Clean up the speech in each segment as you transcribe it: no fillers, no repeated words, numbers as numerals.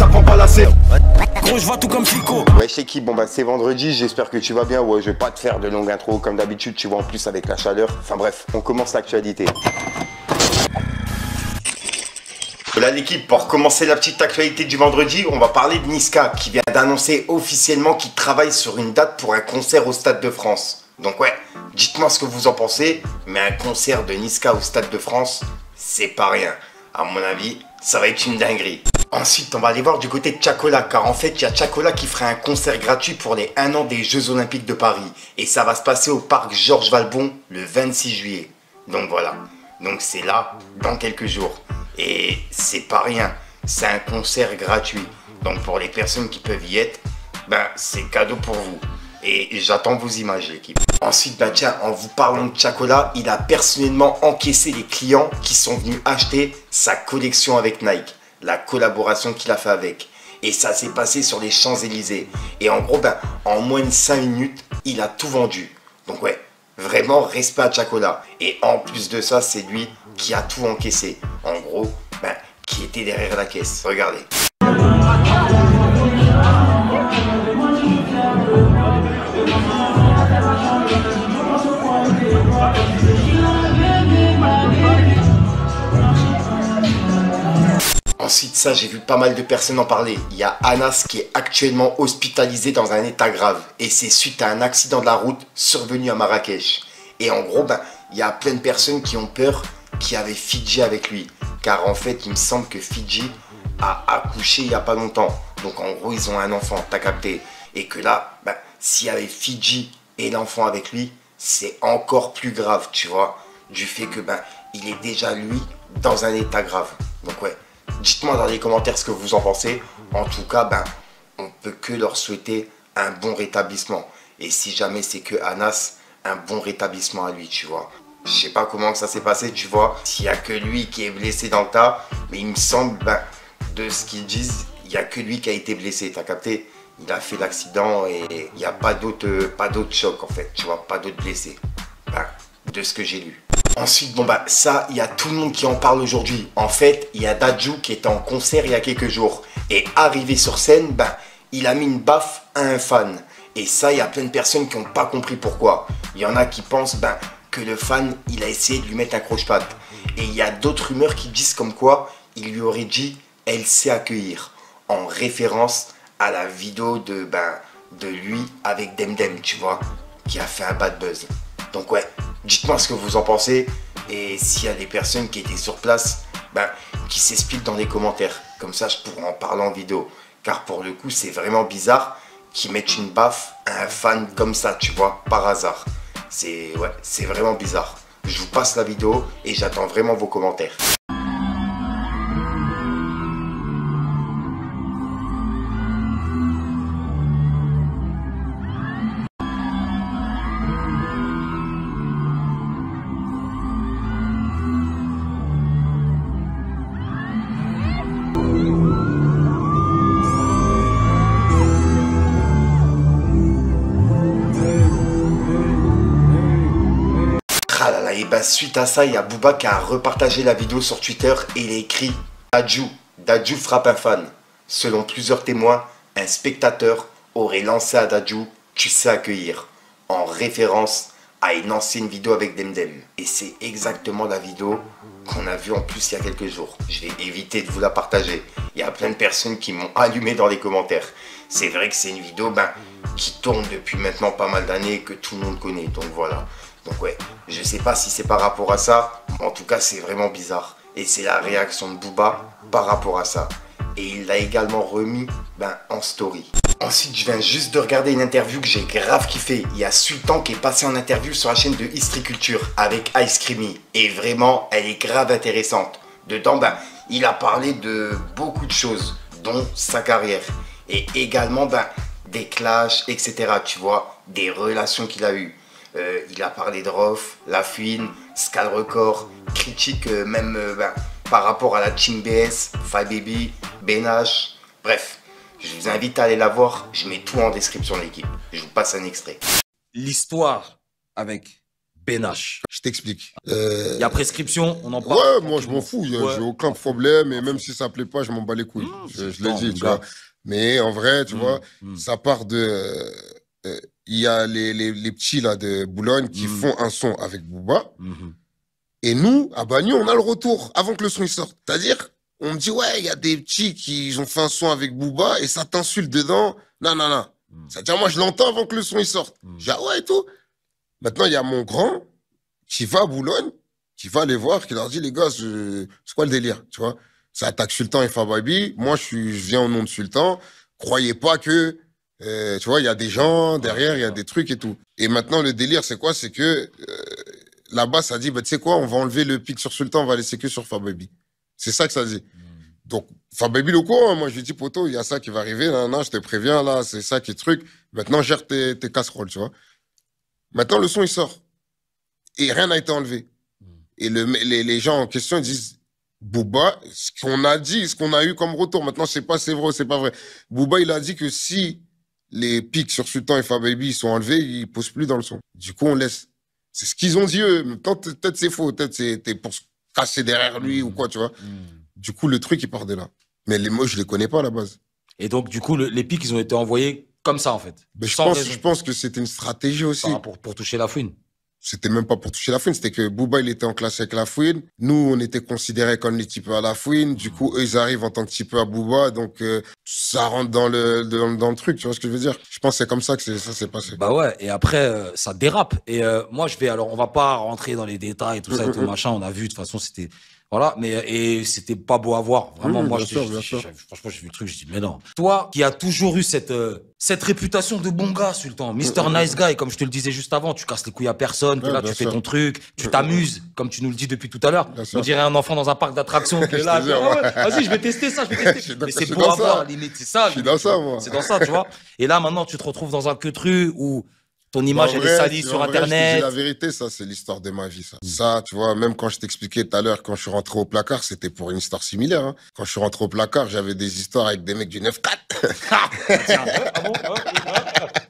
ça prend pas la serre. Gros, je vois tout comme Fico. Ouais, chez qui? Bon bah c'est vendredi, j'espère que tu vas bien. Ouais, je vais pas te faire de longue intro comme d'habitude, tu vois, en plus avec la chaleur. Enfin bref, on commence l'actualité. Voilà l'équipe, pour commencer la petite actualité du vendredi, on va parler de Niska qui vient d'annoncer officiellement qu'il travaille sur une date pour un concert au Stade de France. Donc ouais, dites-moi ce que vous en pensez, mais un concert de Niska au Stade de France, c'est pas rien. À mon avis, ça va être une dinguerie. Ensuite, on va aller voir du côté de Chacola, car en fait, il y a Chacola qui fera un concert gratuit pour les 1 an des Jeux Olympiques de Paris. Et ça va se passer au parc Georges Valbon le 26 juillet. Donc voilà, donc c'est là, dans quelques jours. Et c'est pas rien, c'est un concert gratuit. Donc pour les personnes qui peuvent y être, ben c'est cadeau pour vous. Et j'attends vos images l'équipe. Ensuite, ben tiens, en vous parlant de Chacola, il a personnellement encaissé les clients qui sont venus acheter sa collection avec Nike. La collaboration qu'il a fait avec. Et ça s'est passé sur les Champs-Élysées. Et en gros, ben, en moins de 5 minutes, il a tout vendu. Donc ouais, vraiment respect à Chacola. Et en plus de ça, c'est lui qui a tout encaissé. En gros, ben, qui était derrière la caisse. Regardez. Ensuite, ça, j'ai vu pas mal de personnes en parler. Il y a Anas qui est actuellement hospitalisé dans un état grave. Et c'est suite à un accident de la route survenu à Marrakech. Et en gros, ben, il y a plein de personnes qui ont peur qu'il y avait Fidji avec lui. Car en fait, il me semble que Fidji a accouché il n'y a pas longtemps. Donc en gros, ils ont un enfant, t'as capté. Et que là, ben, s'il y avait Fidji et l'enfant avec lui, c'est encore plus grave, tu vois. Du fait que, ben, il est déjà, lui, dans un état grave. Donc ouais. Dites-moi dans les commentaires ce que vous en pensez. En tout cas, ben, on peut que leur souhaiter un bon rétablissement. Et si jamais c'est que Anas, un bon rétablissement à lui, tu vois. Je sais pas comment ça s'est passé, tu vois. S'il y a que lui qui est blessé dans le tas, mais il me semble, ben, de ce qu'ils disent, il n'y a que lui qui a été blessé, t'as capté? Il a fait l'accident et il n'y a pas d'autres chocs en fait, tu vois, pas d'autres blessés. Ben, de ce que j'ai lu. Ensuite, bon bah ça, il y a tout le monde qui en parle aujourd'hui. En fait, il y a Dadju qui était en concert il y a quelques jours. Et arrivé sur scène, bah, il a mis une baffe à un fan. Et ça, il y a plein de personnes qui n'ont pas compris pourquoi. Il y en a qui pensent bah, que le fan, il a essayé de lui mettre un croche-patte. Et il y a d'autres rumeurs qui disent comme quoi il lui aurait dit « elle sait accueillir » en référence à la vidéo de lui avec Demdem, tu vois, qui a fait un bad buzz. Donc ouais, dites-moi ce que vous en pensez et s'il y a des personnes qui étaient sur place, ben, qui s'expliquent dans les commentaires. Comme ça, je pourrais en parler en vidéo. Car pour le coup, c'est vraiment bizarre qu'ils mettent une baffe à un fan comme ça, tu vois, par hasard. C'est vraiment bizarre. Je vous passe la vidéo et j'attends vraiment vos commentaires. Ah là là, et bah suite à ça, il y a Booba qui a repartagé la vidéo sur Twitter et il a écrit Dadju frappe un fan. Selon plusieurs témoins, un spectateur aurait lancé à Dadju tu sais accueillir, en référence à une ancienne vidéo avec Demdem. Et c'est exactement la vidéo qu'on a vue en plus il y a quelques jours. Je vais éviter de vous la partager. Il y a plein de personnes qui m'ont allumé dans les commentaires. C'est vrai que c'est une vidéo qui tourne depuis maintenant pas mal d'années et que tout le monde connaît. Donc voilà. Donc ouais, je sais pas si c'est par rapport à ça, mais en tout cas c'est vraiment bizarre. Et c'est la réaction de Booba par rapport à ça. Et il l'a également remis en story. Ensuite, je viens juste de regarder une interview que j'ai grave kiffé. Il y a Sultan qui est passé en interview sur la chaîne de History Culture avec Ice Creamy. Et vraiment, elle est grave intéressante. Dedans, il a parlé de beaucoup de choses, dont sa carrière. Et également des clashs, etc. Tu vois, des relations qu'il a eues. Il a parlé de Rof, La Fouine, Skal Record, critique même par rapport à la Team BS, Five Baby, Benache, bref. Je vous invite à aller la voir, je mets tout en description de l'équipe. Je vous passe un extrait. L'histoire avec Benache. Je t'explique. Il y a prescription, on en parle. Ouais, moi je m'en fous, j'ai Ouais. aucun problème, et même si ça plaît pas, je m'en bats les couilles. Je le dis, tu vois. Mais en vrai, tu vois, ça part de. Il y a les petits là de Boulogne qui font un son avec Booba. Et nous, à Bagnols, on a le retour avant que le son il sorte. C'est-à-dire, on me dit, ouais, il y a des petits qui ont fait un son avec Booba et ça t'insulte dedans. Non, non, non. C'est-à-dire, moi, je l'entends avant que le son il sorte. Je dis, ah ouais, et tout. Maintenant, il y a mon grand qui va à Boulogne, qui va les voir, qui leur dit, les gars, c'est quoi le délire, tu vois? Ça attaque Sultan et Fababi. Moi, je viens au nom de Sultan. Croyez pas que, tu vois, il y a des gens derrière, il y a des trucs et tout. Et maintenant, le délire, c'est quoi? C'est que là-bas, ça dit, bah, tu sais quoi, on va enlever le pic sur Sultan, on va laisser que sur Fababi. C'est ça que ça dit. Donc, Fababi le courant, moi, je lui dis, poto, il y a ça qui va arriver, là, je te préviens, là, c'est ça qui est truc. Maintenant, gère tes casseroles, tu vois. Maintenant, le son, il sort. Et rien n'a été enlevé. Et les gens en question, ils disent, Booba, ce qu'on a dit, ce qu'on a eu comme retour, maintenant, je sais pas si c'est vrai ou c'est pas vrai. Booba, il a dit que si les pics sur Sultan et Fababi sont enlevés, ils posent plus dans le son. Du coup, on laisse. C'est ce qu'ils ont dit, eux. Peut-être c'est faux, peut-être c'était pour se casser derrière lui ou quoi, tu vois. Du coup, le truc, il part de là. Mais les mots, je les connais pas à la base. Et donc, du coup, les pics, ils ont été envoyés comme ça, en fait. Mais Sans je pense que c'était une stratégie aussi. Pour toucher la fouine. C'était même pas pour toucher la fouine, c'était que Booba, il était en classe avec la fouine. Nous, on était considérés comme les types à la fouine. Du coup, eux, ils arrivent en tant que types à Booba. Donc, ça rentre dans le truc, tu vois ce que je veux dire? Je pense que c'est comme ça que ça s'est passé. Bah ouais, et après, ça dérape. Et moi, alors, on va pas rentrer dans les détails, tout ça et tout machin. On a vu, de toute façon, c'était. Voilà, et c'était pas beau à voir. Vraiment, moi, franchement, j'ai vu le truc, je dis, mais non. Toi, qui as toujours eu cette réputation de bon gars, Sultan, Mr. Nice Guy, comme je te le disais juste avant, tu casses les couilles à personne, là, tu fais ton truc, tu t'amuses, comme tu nous le dis depuis tout à l'heure. On dirait un enfant dans un parc d'attractions qui est là. Vas-y, je vais tester ça, je vais tester. Mais c'est beau à voir, limite, c'est ça. Je suis dans ça, moi. C'est dans ça, tu vois. Et là, maintenant, tu te retrouves dans un queutru où ton image, elle est salie sur Internet. La vérité, ça, c'est l'histoire de ma vie, ça. Ça, tu vois, même quand je t'expliquais tout à l'heure, quand je suis rentré au placard, c'était pour une histoire similaire. Hein. Quand je suis rentré au placard, j'avais des histoires avec des mecs du 9-4. Ah bon?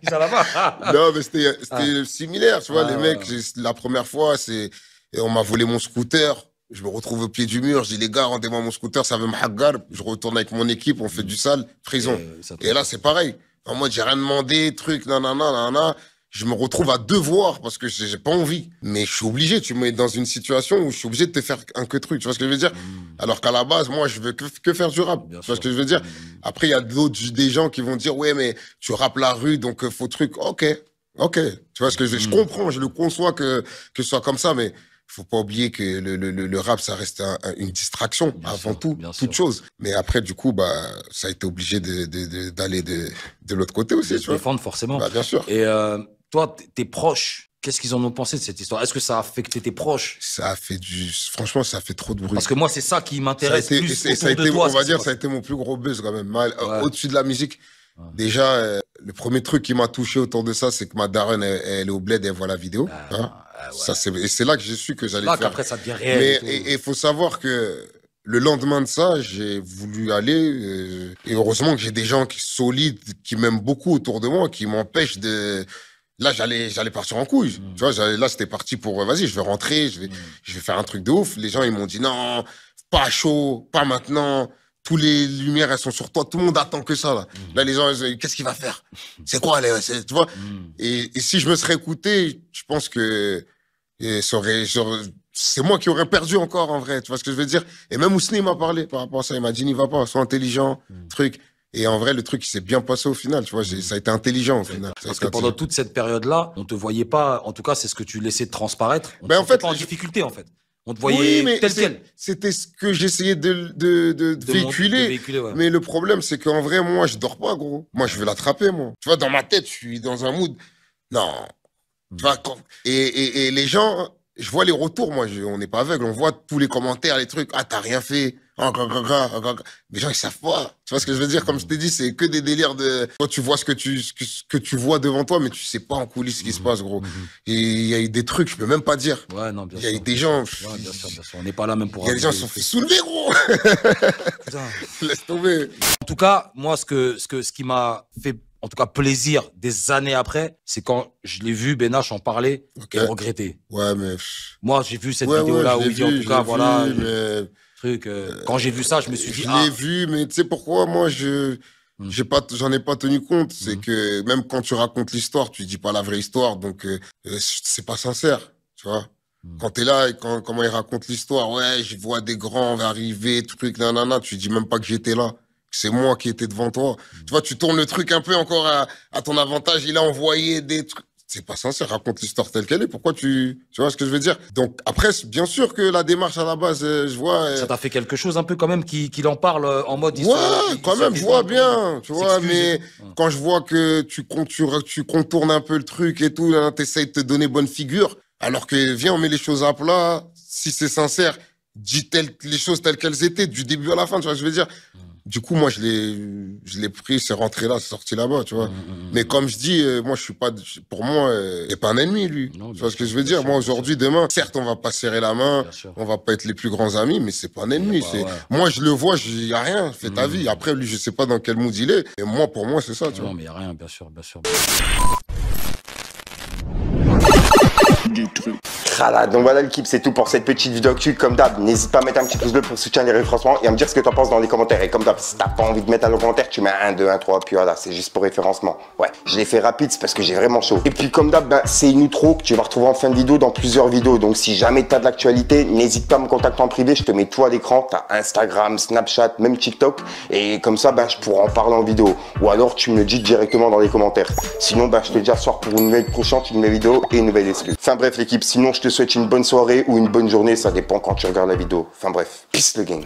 Ça va pas? Non, mais c'était similaire, tu vois. Les mecs, la première fois, on m'a volé mon scooter. Je me retrouve au pied du mur. Je dis, les gars, rendez-moi mon scooter, ça veut me haggar. Je retourne avec mon équipe, on fait du sale, prison. Et là, c'est pareil. En mode, j'ai rien demandé, truc, nanana. Je me retrouve à devoir parce que j'ai pas envie. Mais je suis obligé, tu me mets dans une situation où je suis obligé de te faire un que truc. Tu vois ce que je veux dire? Alors qu'à la base, moi, je veux que faire du rap. Tu vois ce que je veux dire? Après, il y a des gens qui vont dire, ouais, mais tu rappes la rue, donc faut truc. Ok. Tu vois ce que je comprends, je le conçois que ce soit comme ça, mais faut pas oublier que le rap, ça reste une distraction avant tout, toute chose. Mais après, du coup, bah, ça a été obligé d'aller de l'autre côté aussi, tu vois. Défendre, forcément. Bah, bien sûr. Et toi, tes proches, qu'est-ce qu'ils en ont pensé de cette histoire? Est-ce que ça a affecté tes proches? Franchement, ça a fait trop de bruit. Parce que moi, c'est ça qui m'intéresse plus ça a été, de toi. on va dire, ça a été mon plus gros buzz quand même. Au-dessus de la musique. Déjà, le premier truc qui m'a touché autour de ça, c'est que ma daronne, elle est au bled et elle voit la vidéo. Et c'est là que j'ai su que j'allais faire. Après, ça devient réel. Mais il faut savoir que le lendemain de ça, j'ai voulu aller. Et heureusement que j'ai des gens solides, qui m'aiment beaucoup autour de moi, qui m'empêchent de... Là, j'allais partir en couille. Tu vois, là, c'était parti pour, vas-y, je vais rentrer, je vais faire un truc de ouf. Les gens, ils m'ont dit, non, pas chaud, pas maintenant. Tous les lumières, elles sont sur toi. Tout le monde attend que ça, là. Là, les gens, qu'est-ce qu'il va faire? C'est quoi, tu vois? Et si je me serais écouté, je pense que c'est moi qui aurais perdu encore, en vrai. Tu vois ce que je veux dire? Et même Ousni m'a parlé par rapport à ça. Il m'a dit, n'y va pas, sois intelligent, truc. Et en vrai, le truc, il s'est bien passé au final, tu vois. Ça a été intelligent, au final. Parce que pendant toute cette période-là, on te voyait pas, en tout cas, c'est ce que tu laissais transparaître. Ben, en fait, pas en difficulté, en fait. On te voyait tel quel. C'était ce que j'essayais de véhiculer. Ouais. Mais le problème, c'est qu'en vrai, moi, je dors pas, gros. Moi, je vais l'attraper, moi. Tu vois, dans ma tête, je suis dans un mood. Non. Tu vois, et les gens, je vois les retours, moi, on n'est pas aveugle. On voit tous les commentaires, les trucs. Ah, t'as rien fait. Les gens, ils savent pas. Tu vois ce que je veux dire? Comme je t'ai dit, c'est que des délires de... Toi, tu vois ce que tu vois devant toi, mais tu sais pas en coulisses ce qui se passe, gros. Et il y a eu des trucs, je peux même pas dire. Ouais, non, bien sûr. Il y a eu des gens... Ouais, bien sûr. On n'est pas là même pour... Il y a des gens qui se sont fait soulever, gros. Laisse tomber. En tout cas, moi, ce qui m'a fait en tout cas plaisir des années après, c'est quand je l'ai vu Ben H en parler et regretter. Ouais, mais... Moi, j'ai vu cette vidéo-là où il dit, en tout cas, voilà, mais... truc. Quand j'ai vu ça, je me suis dit... Je l'ai vu, mais tu sais pourquoi moi, j'en ai pas tenu compte. C'est que même quand tu racontes l'histoire, tu dis pas la vraie histoire, donc c'est pas sincère, tu vois. Quand t'es là et comment il raconte l'histoire, ouais, je vois des grands arriver, truc, nanana, tu dis même pas que j'étais là. C'est moi qui étais devant toi. Tu vois, tu tournes le truc un peu encore à ton avantage. Il a envoyé des trucs. C'est pas sincère. Raconte l'histoire telle qu'elle est. Pourquoi tu vois ce que je veux dire? Donc, après, bien sûr que la démarche à la base, je vois. Ça t'a fait quelque chose un peu quand même qu'il en parle en mode. Ouais, quand même, je vois bien. Tu vois, mais quand je vois que tu contournes un peu le truc et tout, t'essayes de te donner bonne figure, alors que viens, on met les choses à plat. Si c'est sincère, dis les choses telles qu'elles étaient, du début à la fin, tu vois ce que je veux dire? Du coup, moi, je l'ai pris, c'est rentré là, c'est sorti là-bas, tu vois. Mais comme je dis, moi, je suis pas, pour moi, c'est pas un ennemi, lui. Non, tu vois ce que je veux dire? Moi, aujourd'hui, demain, certes, on va pas serrer la main, on va pas être les plus grands amis, mais c'est pas un ennemi. Moi, je le vois, il y a rien, fais ta vie. Après, lui, je sais pas dans quel mood il est. Et moi, pour moi, c'est ça, tu vois. Non, mais il y a rien, bien sûr, bien sûr. Donc voilà l'équipe, c'est tout pour cette petite vidéo actu. Comme d'hab, n'hésite pas à mettre un petit pouce bleu pour soutenir les référencements et à me dire ce que tu en penses dans les commentaires. Et comme d'hab, si t'as pas envie de mettre un commentaire, tu mets 1, 2, 1, 3, puis voilà, c'est juste pour référencement. Ouais, je l'ai fait rapide, c'est parce que j'ai vraiment chaud. Et puis comme d'hab, c'est une outro que tu vas retrouver en fin de vidéo dans plusieurs vidéos. Donc si jamais t'as de l'actualité, n'hésite pas à me contacter en privé, je te mets tout à l'écran. T'as Instagram, Snapchat, même TikTok. Et comme ça, je pourrai en parler en vidéo. Ou alors tu me le dis directement dans les commentaires. Sinon, je te dis à ce soir pour une nouvelle prochaine, une nouvelle vidéo et une nouvelle exclue. Enfin bref l'équipe, sinon je te souhaite une bonne soirée ou une bonne journée, ça dépend quand tu regardes la vidéo. Enfin bref, peace le gang.